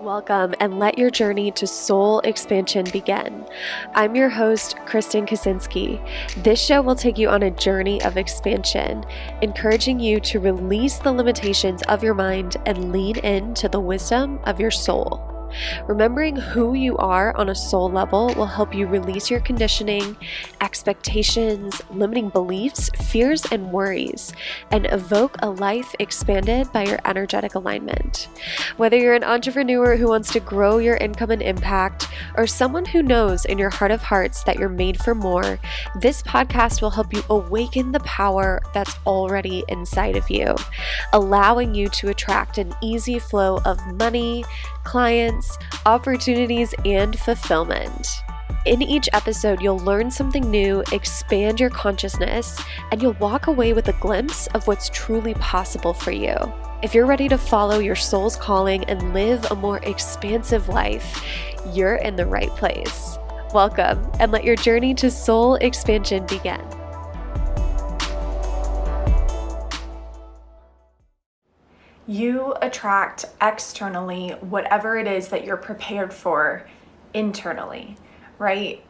Welcome and let your journey to soul expansion begin. I'm your host, Kristen Kaczynski. This show will take you on a journey of expansion, encouraging you to release the limitations of your mind and lean into the wisdom of your soul. Remembering who you are on a soul level will help you release your conditioning, expectations, limiting beliefs, fears, and worries, and evoke a life expanded by your energetic alignment. Whether you're an entrepreneur who wants to grow your income and impact, or someone who knows in your heart of hearts that you're made for more, this podcast will help you awaken the power that's already inside of you, allowing you to attract an easy flow of money, clients, opportunities, and fulfillment. In each episode, you'll learn something new, expand your consciousness, and you'll walk away with a glimpse of what's truly possible for you. If you're ready to follow your soul's calling and live a more expansive life, you're in the right place. Welcome, and let your journey to soul expansion begin. You attract externally whatever it is that you're prepared for internally, right?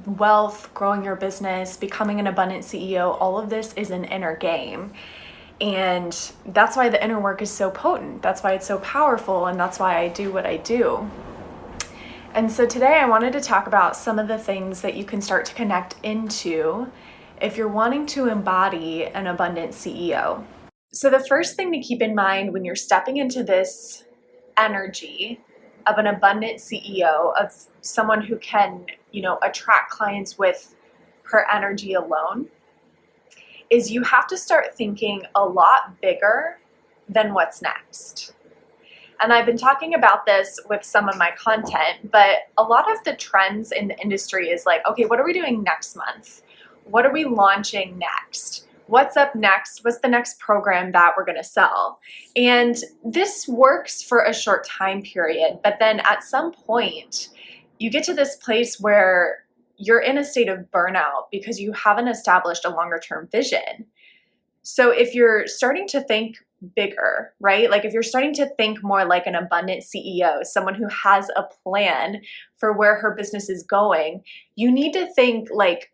Wealth, growing your business, becoming an abundant CEO, all of this is an inner game. And that's why the inner work is so potent. That's why it's so powerful. And that's why I do what I do. And so today I wanted to talk about some of the things that you can start to connect into if you're wanting to embody an abundant CEO. So the first thing to keep in mind when you're stepping into this energy of an abundant CEO, of someone who can, attract clients with her energy alone, is you have to start thinking a lot bigger than what's next. And I've been talking about this with some of my content, but a lot of the trends in the industry is like, okay, what are we doing next month? What are we launching next? What's up next? What's the next program that we're going to sell? And this works for a short time period, but then at some point, you get to this place where you're in a state of burnout because you haven't established a longer term vision. So if you're starting to think bigger, right? Like if you're starting to think more like an abundant CEO, someone who has a plan for where her business is going, you need to think like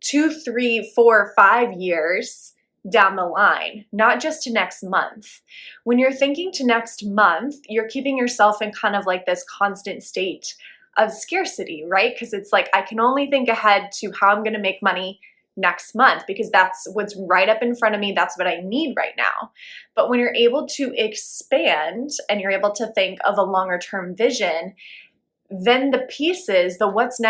2, 3, 4, 5 years down the line, not just to next month. When you're thinking to next month, you're keeping yourself in kind of like this constant state of scarcity, right? Because it's like, I can only think ahead to how I'm going to make money next month because that's what's right up in front of me. That's what I need right now. But when you're able to expand and you're able to think of a longer term vision, then the pieces, the what's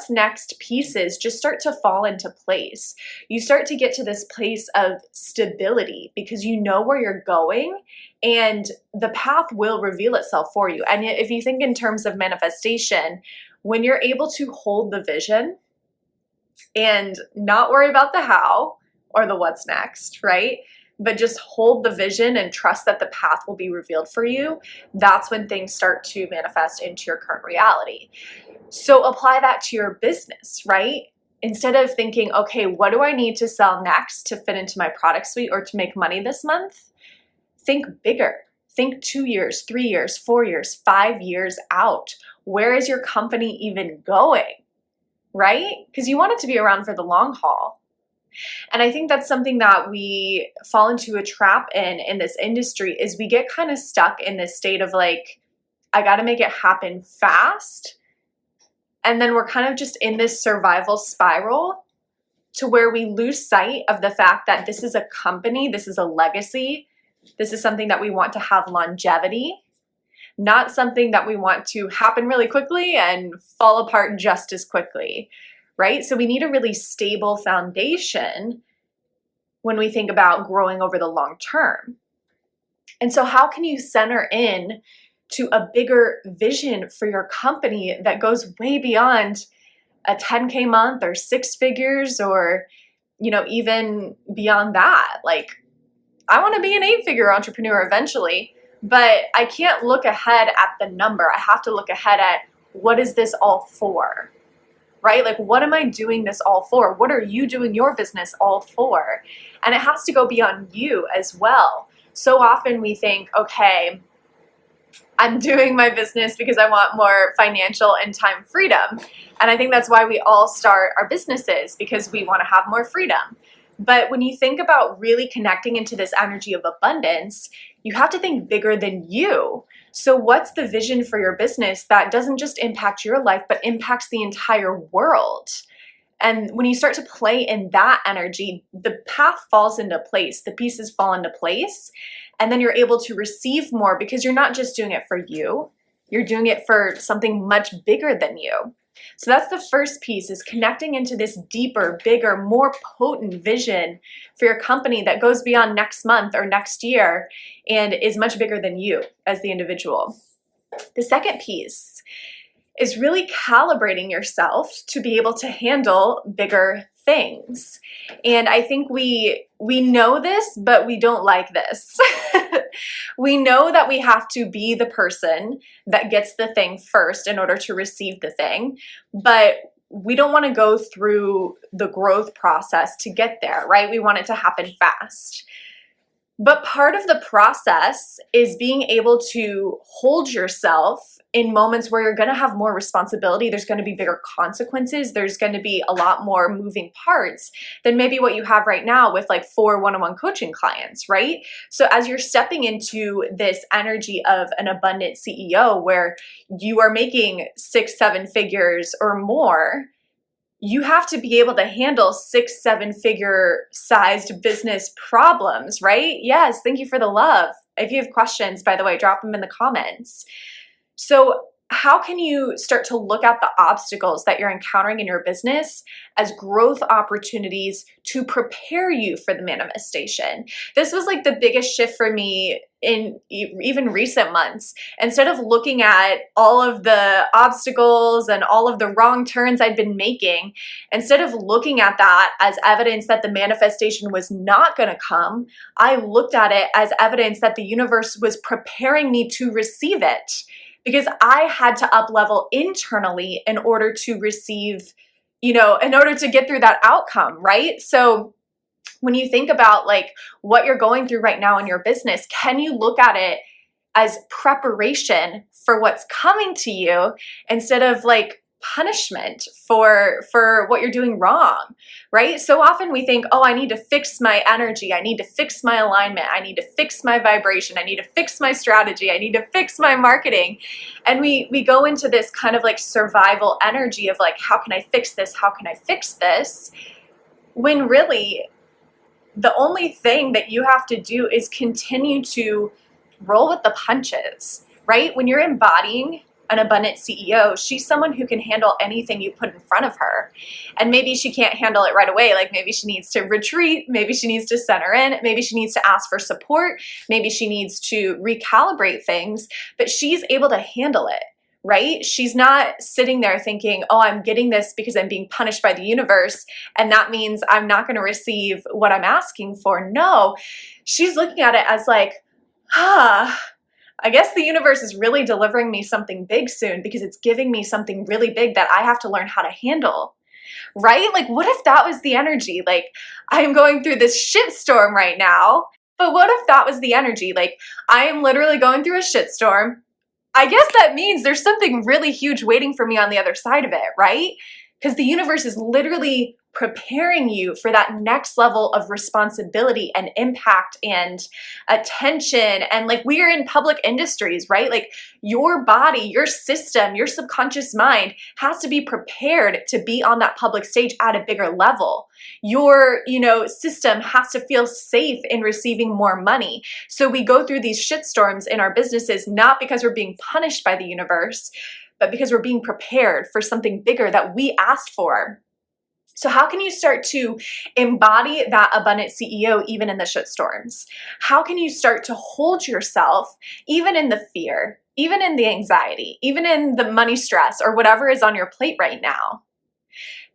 next pieces just start to fall into place. You start to get to this place of stability because you know where you're going and the path will reveal itself for you. And if you think in terms of manifestation, when you're able to hold the vision and not worry about the how or the what's next, right? But just hold the vision and trust that the path will be revealed for you, that's when things start to manifest into your current reality. So apply that to your business, right? Instead of thinking, okay, what do I need to sell next to fit into my product suite or to make money this month? Think bigger. Think 2 years, 3 years, 4 years, 5 years out. Where is your company even going, right? Because you want it to be around for the long haul. And I think that's something that we fall into a trap in this industry is we get kind of stuck in this state of like, I got to make it happen fast. And then we're kind of just in this survival spiral to where we lose sight of the fact that this is a company, this is a legacy, this is something that we want to have longevity, not something that we want to happen really quickly and fall apart just as quickly. Right? So we need a really stable foundation when we think about growing over the long term. And so how can you center in to a bigger vision for your company that goes way beyond a 10K month or 6 figures or, even beyond that? Like, I want to be an 8-figure entrepreneur eventually, but I can't look ahead at the number. I have to look ahead at what is this all for? Right? Like, what am I doing this all for? What are you doing your business all for? And it has to go beyond you as well. So often we think, okay, I'm doing my business because I want more financial and time freedom. And I think that's why we all start our businesses, because we want to have more freedom. But when you think about really connecting into this energy of abundance, you have to think bigger than you. So what's the vision for your business that doesn't just impact your life, but impacts the entire world? And when you start to play in that energy, the path falls into place, the pieces fall into place, and then you're able to receive more because you're not just doing it for you, you're doing it for something much bigger than you. So that's the first piece, is connecting into this deeper, bigger, more potent vision for your company that goes beyond next month or next year and is much bigger than you as the individual. The second piece is really calibrating yourself to be able to handle bigger things. And I think we know this, but we don't like this. We know that we have to be the person that gets the thing first in order to receive the thing, but we don't want to go through the growth process to get there, right? We want it to happen fast. But part of the process is being able to hold yourself in moments where you're going to have more responsibility. There's going to be bigger consequences. There's going to be a lot more moving parts than maybe what you have right now with like 4 one-on-one coaching clients, right? So as you're stepping into this energy of an abundant CEO where you are making 6-7 figures or more, you have to be able to handle 6-7 figure sized business problems, right? Yes, thank you for the love. If you have questions, by the way, drop them in the comments. So how can you start to look at the obstacles that you're encountering in your business as growth opportunities to prepare you for the manifestation? This was like the biggest shift for me in even recent months. Instead of looking at all of the obstacles and all of the wrong turns I'd been making, instead of looking at that as evidence that the manifestation was not going to come, I looked at it as evidence that the universe was preparing me to receive it. Because I had to up level internally in order to receive, in order to get through that outcome, right? So when you think about like what you're going through right now in your business, can you look at it as preparation for what's coming to you instead of like punishment for what you're doing wrong, right? So often we think, oh, I need to fix my energy. I need to fix my alignment. I need to fix my vibration. I need to fix my strategy. I need to fix my marketing. And we go into this kind of like survival energy of like, how can I fix this? How can I fix this? When really the only thing that you have to do is continue to roll with the punches, right? When you're embodying an abundant CEO, she's someone who can handle anything you put in front of her. And maybe she can't handle it right away. Like maybe she needs to retreat. Maybe she needs to center in. Maybe she needs to ask for support. Maybe she needs to recalibrate things, but she's able to handle it, right? She's not sitting there thinking, oh, I'm getting this because I'm being punished by the universe, and that means I'm not going to receive what I'm asking for. No, she's looking at it as like, I guess the universe is really delivering me something big soon because it's giving me something really big that I have to learn how to handle, right? Like, what if that was the energy? Like, I am going through this shitstorm right now, but what if that was the energy? Like, I am literally going through a shitstorm. I guess that means there's something really huge waiting for me on the other side of it, right? Because the universe is literally preparing you for that next level of responsibility and impact and attention. And like, we are in public industries, right? Like your body, your system, your subconscious mind has to be prepared to be on that public stage at a bigger level. Your, system has to feel safe in receiving more money. So we go through these shitstorms in our businesses, not because we're being punished by the universe, but because we're being prepared for something bigger that we asked for. So how can you start to embody that abundant CEO even in the shitstorms? How can you start to hold yourself even in the fear, even in the anxiety, even in the money stress or whatever is on your plate right now?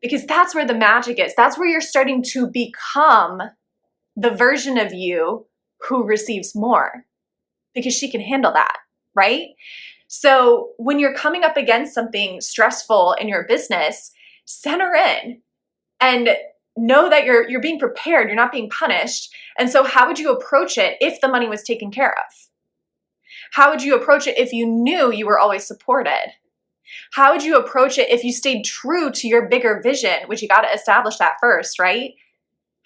Because that's where the magic is. That's where you're starting to become the version of you who receives more, because she can handle that, right? So when you're coming up against something stressful in your business, center in. And know that you're being prepared, you're not being punished. And so how would you approach it if the money was taken care of? How would you approach it if you knew you were always supported? How would you approach it if you stayed true to your bigger vision, which you got to establish that first, right?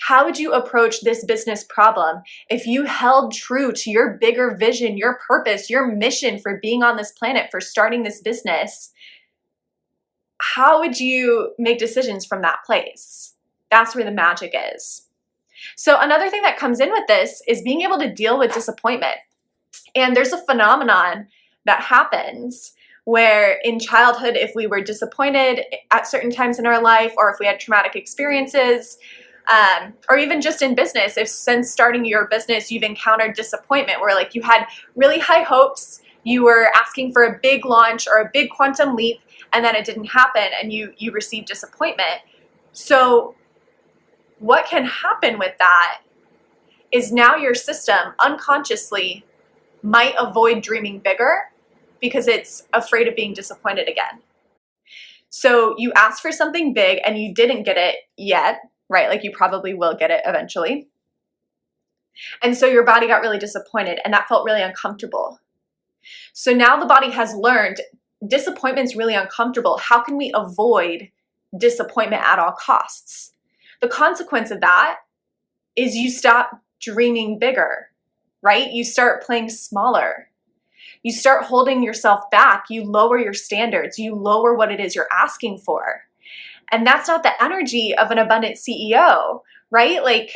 How would you approach this business problem if you held true to your bigger vision, your purpose, your mission for being on this planet, for starting this business? How would you make decisions from that place? That's where the magic is. So another thing that comes in with this is being able to deal with disappointment. And there's a phenomenon that happens where in childhood, if we were disappointed at certain times in our life, or if we had traumatic experiences, or even just in business, if since starting your business, you've encountered disappointment where like you had really high hopes, you were asking for a big launch or a big quantum leap, and then it didn't happen and you received disappointment. So what can happen with that is now your system unconsciously might avoid dreaming bigger because it's afraid of being disappointed again. So you asked for something big and you didn't get it yet, right? Like you probably will get it eventually. And so your body got really disappointed and that felt really uncomfortable. So now the body has learned disappointment's really uncomfortable. How can we avoid disappointment at all costs? The consequence of that is you stop dreaming bigger, right? You start playing smaller. You start holding yourself back. You lower your standards. You lower what it is you're asking for. And that's not the energy of an abundant CEO, right? Like,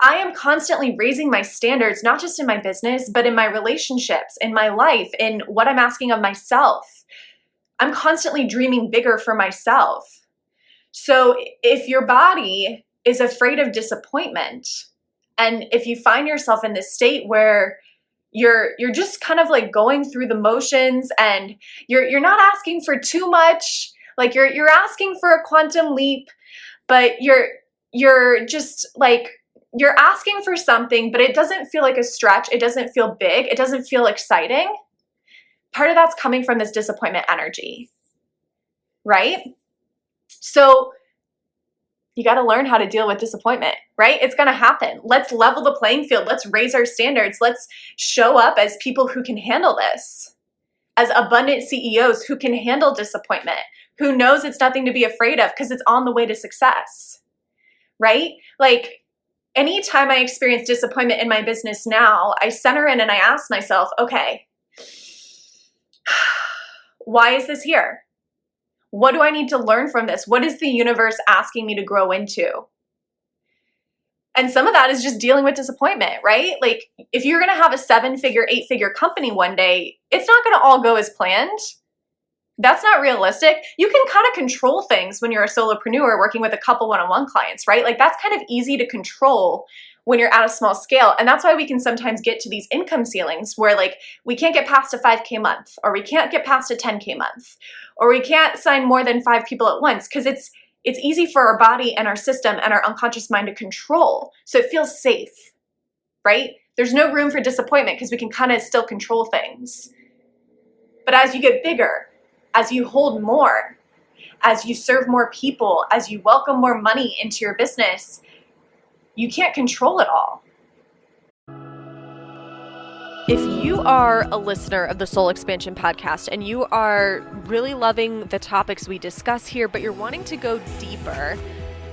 I am constantly raising my standards, not just in my business, but in my relationships, in my life, in what I'm asking of myself. I'm constantly dreaming bigger for myself. So if your body is afraid of disappointment, and if you find yourself in this state where you're just kind of like going through the motions and you're not asking for too much, like you're asking for a quantum leap, but you're just like, you're asking for something, but it doesn't feel like a stretch. It doesn't feel big. It doesn't feel exciting. Part of that's coming from this disappointment energy, right? So you got to learn how to deal with disappointment, right? It's going to happen. Let's level the playing field. Let's raise our standards. Let's show up as people who can handle this, as abundant CEOs who can handle disappointment, who knows it's nothing to be afraid of because it's on the way to success, right? Like, anytime I experience disappointment in my business now, I center in and I ask myself, okay, why is this here? What do I need to learn from this? What is the universe asking me to grow into? And some of that is just dealing with disappointment, right? Like if you're going to have a 7-figure, 8-figure company one day, it's not going to all go as planned. That's not realistic. You can kind of control things when you're a solopreneur working with a couple one-on-one clients, right? Like that's kind of easy to control when you're at a small scale. And that's why we can sometimes get to these income ceilings where like we can't get past a 5K month, or we can't get past a 10K month, or we can't sign more than 5 people at once because it's easy for our body and our system and our unconscious mind to control. So it feels safe, right? There's no room for disappointment because we can kind of still control things. But as you get bigger, as you hold more, as you serve more people, as you welcome more money into your business, you can't control it all. If you are a listener of the Soul Expansion Podcast and you are really loving the topics we discuss here, but you're wanting to go deeper,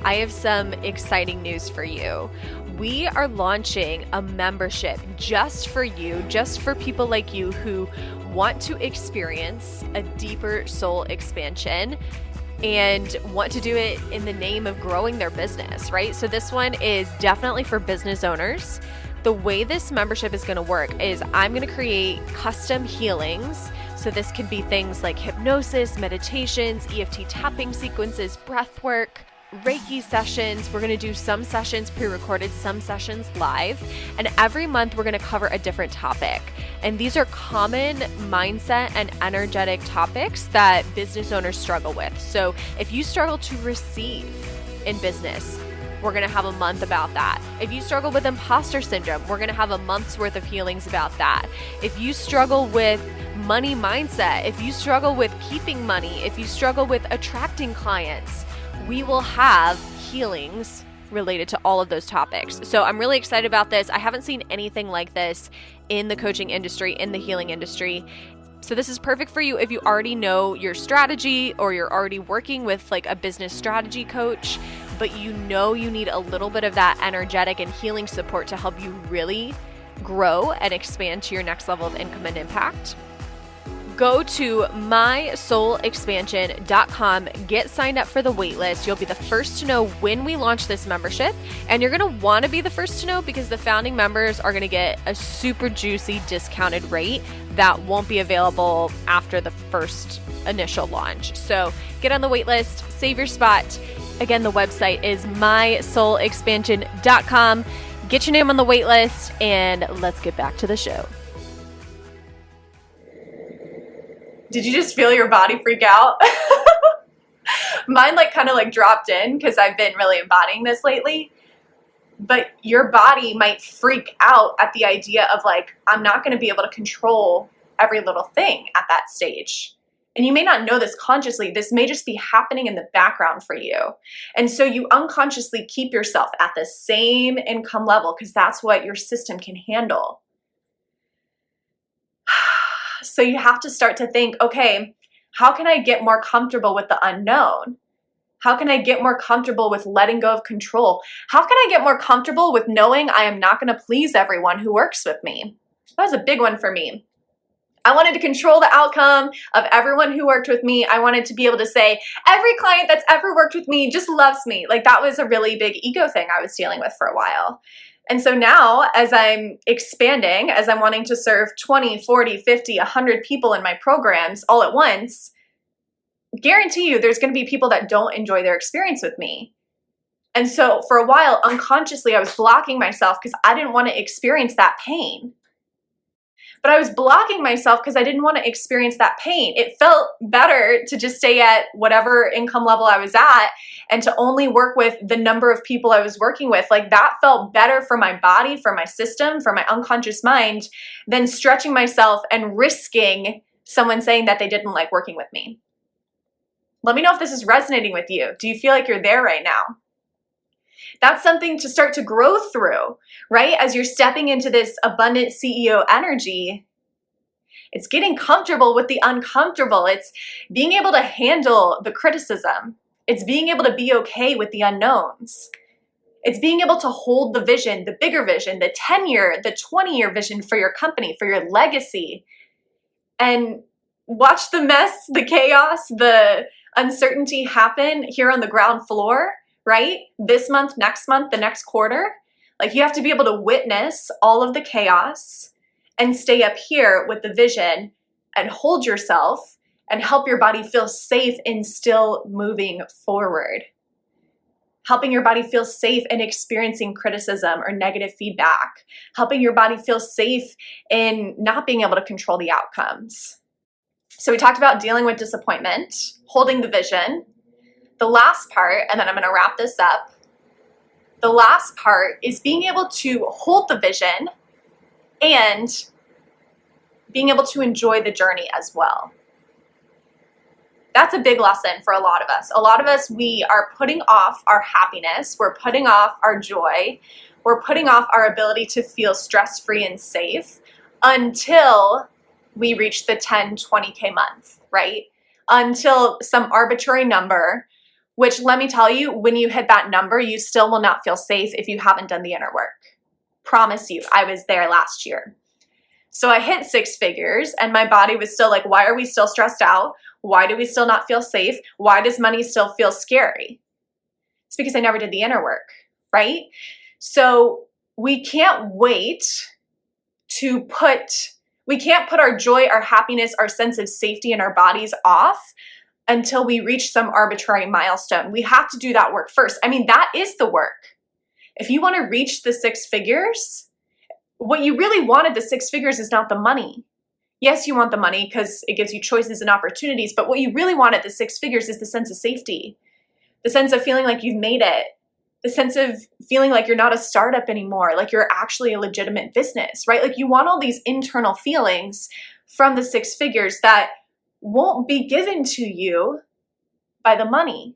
I have some exciting news for you. We are launching a membership just for you, just for people like you who want to experience a deeper soul expansion and want to do it in the name of growing their business, right? So this one is definitely for business owners. The way this membership is going to work is I'm going to create custom healings. So this could be things like hypnosis, meditations, EFT tapping sequences, breath work, Reiki sessions. We're going to do some sessions pre-recorded, some sessions live. And every month we're going to cover a different topic. And these are common mindset and energetic topics that business owners struggle with. So if you struggle to receive in business, we're going to have a month about that. If you struggle with imposter syndrome, we're going to have a month's worth of healings about that. If you struggle with money mindset, if you struggle with keeping money, if you struggle with attracting clients, we will have healings related to all of those topics. So I'm really excited about this. I haven't seen anything like this in the coaching industry, in the healing industry. So this is perfect for you if you already know your strategy or you're already working with like a business strategy coach, but you know you need a little bit of that energetic and healing support to help you really grow and expand to your next level of income and impact. Go to mysoulexpansion.com, get signed up for the waitlist. You'll be the first to know when we launch this membership, and you're going to want to be the first to know because the founding members are going to get a super juicy discounted rate that won't be available after the first initial launch. So get on the waitlist, save your spot. Again, the website is mysoulexpansion.com. Get your name on the waitlist, and let's get back to the show. Did you just feel your body freak out? Mine kind of dropped in because I've been really embodying this lately. But your body might freak out at the idea of I'm not going to be able to control every little thing at that stage. And you may not know this consciously. This may just be happening in the background for you. And so you unconsciously keep yourself at the same income level because that's what your system can handle. So you have to start to think, okay, how can I get more comfortable with the unknown? How can I get more comfortable with letting go of control? How can I get more comfortable with knowing I am not going to please everyone who works with me? That was a big one for me. I wanted to control the outcome of everyone who worked with me. I wanted to be able to say, every client that's ever worked with me just loves me. That was a really big ego thing I was dealing with for a while. And so now, as I'm expanding, as I'm wanting to serve 20, 40, 50, 100 people in my programs all at once, guarantee you there's going to be people that don't enjoy their experience with me. And so for a while, unconsciously, I was blocking myself because I didn't want to experience that pain. But I was blocking myself because I didn't want to experience that pain. It felt better to just stay at whatever income level I was at and to only work with the number of people I was working with. That felt better for my body, for my system, for my unconscious mind than stretching myself and risking someone saying that they didn't like working with me. Let me know if this is resonating with you. Do you feel like you're there right now? That's something to start to grow through, right? As you're stepping into this abundant CEO energy, it's getting comfortable with the uncomfortable. It's being able to handle the criticism. It's being able to be okay with the unknowns. It's being able to hold the vision, the bigger vision, the 10-year, the 20-year vision for your company, for your legacy, and watch the mess, the chaos, the uncertainty happen here on the ground floor. Right? This month, the next quarter. You have to be able to witness all of the chaos and stay up here with the vision and hold yourself and help your body feel safe in still moving forward. Helping your body feel safe in experiencing criticism or negative feedback. Helping your body feel safe in not being able to control the outcomes. So we talked about dealing with disappointment, holding the vision. The last part, and then I'm going to wrap this up. The last part is being able to hold the vision and being able to enjoy the journey as well. That's a big lesson for a lot of us. A lot of us, we are putting off our happiness. We're putting off our joy. We're putting off our ability to feel stress-free and safe until we reach the 10, 20K month, right? Until some arbitrary number. Which, let me tell you, when you hit that number, you still will not feel safe if you haven't done the inner work. Promise you, I was there last year. So I hit 6 figures and my body was still why are we still stressed out? Why do we still not feel safe? Why does money still feel scary? It's because I never did the inner work, right? So we can't put our joy, our happiness, our sense of safety in our bodies off until we reach some arbitrary milestone. We have to do that work first. That is the work. If you want to reach the 6 figures, what you really wanted the 6 figures is not the money. Yes, you want the money because it gives you choices and opportunities, but what you really want at the 6 figures is the sense of safety, the sense of feeling like you've made it, the sense of feeling like you're not a startup anymore, like you're actually a legitimate business, right? You want all these internal feelings from the 6 figures that won't be given to you by the money.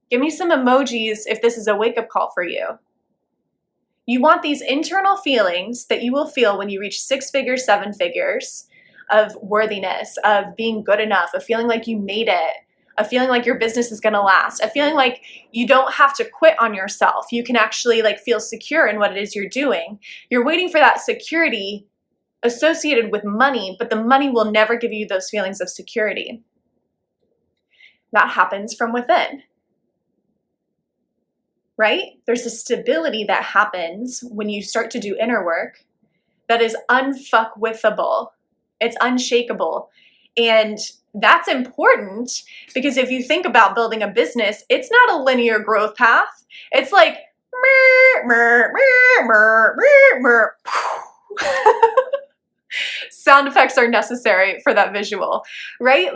Give me some emojis if this is a wake-up call for you. You want these internal feelings that you will feel when you reach 6 figures, 7 figures of worthiness, of being good enough, of feeling like you made it, of feeling like your business is going to last, of feeling like you don't have to quit on yourself. You can actually feel secure in what it is you're doing. You're waiting for that security associated with money, but the money will never give you those feelings of security. That happens from within, right? There's a stability that happens when you start to do inner work that is unfuckwithable. It's unshakable. And that's important because if you think about building a business, it's not a linear growth path. It's like, sound effects are necessary for that visual, right?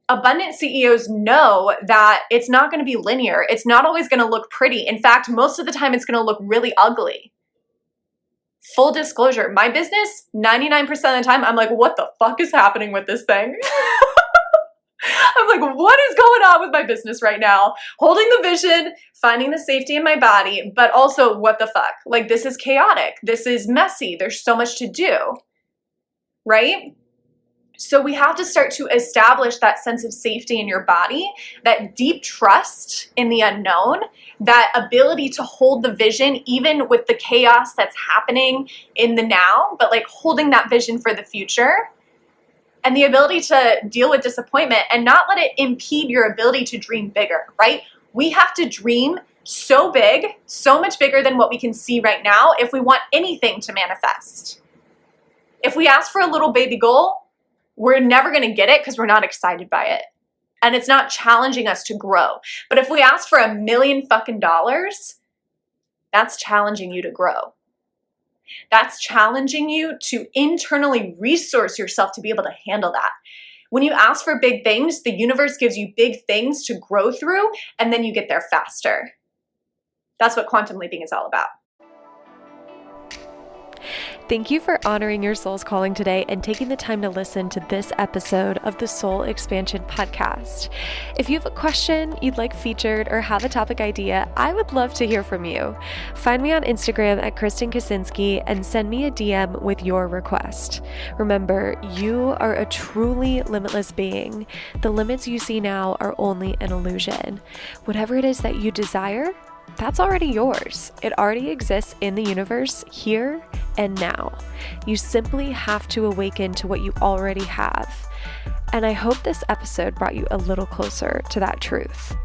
Abundant CEOs know that it's not going to be linear. It's not always going to look pretty. In fact, most of the time it's going to look really ugly. Full disclosure, my business, 99% of the time, I'm like, what the fuck is happening with this thing? I'm like, what is going on with my business right now? Holding the vision, finding the safety in my body, but also what the fuck? This is chaotic. This is messy. There's so much to do, right? So we have to start to establish that sense of safety in your body, that deep trust in the unknown, that ability to hold the vision even with the chaos that's happening in the now, but holding that vision for the future, and the ability to deal with disappointment and not let it impede your ability to dream bigger, right? We have to dream so big, so much bigger than what we can see right now if we want anything to manifest. If we ask for a little baby goal, we're never going to get it because we're not excited by it. And it's not challenging us to grow. But if we ask for $1 million fucking dollars, that's challenging you to grow. That's challenging you to internally resource yourself to be able to handle that. When you ask for big things, the universe gives you big things to grow through, and then you get there faster. That's what quantum leaping is all about. Thank you for honoring your soul's calling today and taking the time to listen to this episode of the Soul Expansion Podcast. If you have a question you'd like featured or have a topic idea, I would love to hear from you. Find me on Instagram at Kristen Kaczynski and send me a DM with your request. Remember, you are a truly limitless being. The limits you see now are only an illusion. Whatever it is that you desire, that's already yours. It already exists in the universe here and now. You simply have to awaken to what you already have. And I hope this episode brought you a little closer to that truth.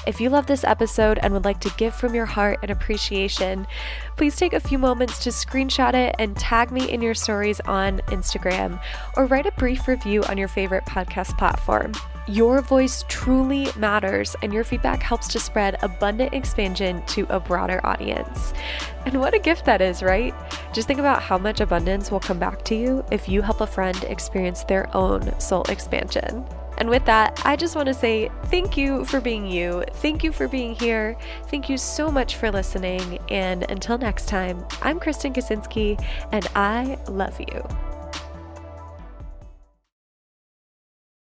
If you love this episode and would like to give from your heart in appreciation, please take a few moments to screenshot it and tag me in your stories on Instagram, or write a brief review on your favorite podcast platform. Your voice truly matters, and your feedback helps to spread abundant expansion to a broader audience. And what a gift that is, right? Just think about how much abundance will come back to you if you help a friend experience their own soul expansion. And with that, I just want to say thank you for being you. Thank you for being here. Thank you so much for listening. And until next time, I'm Kristen Kaczynski, and I love you.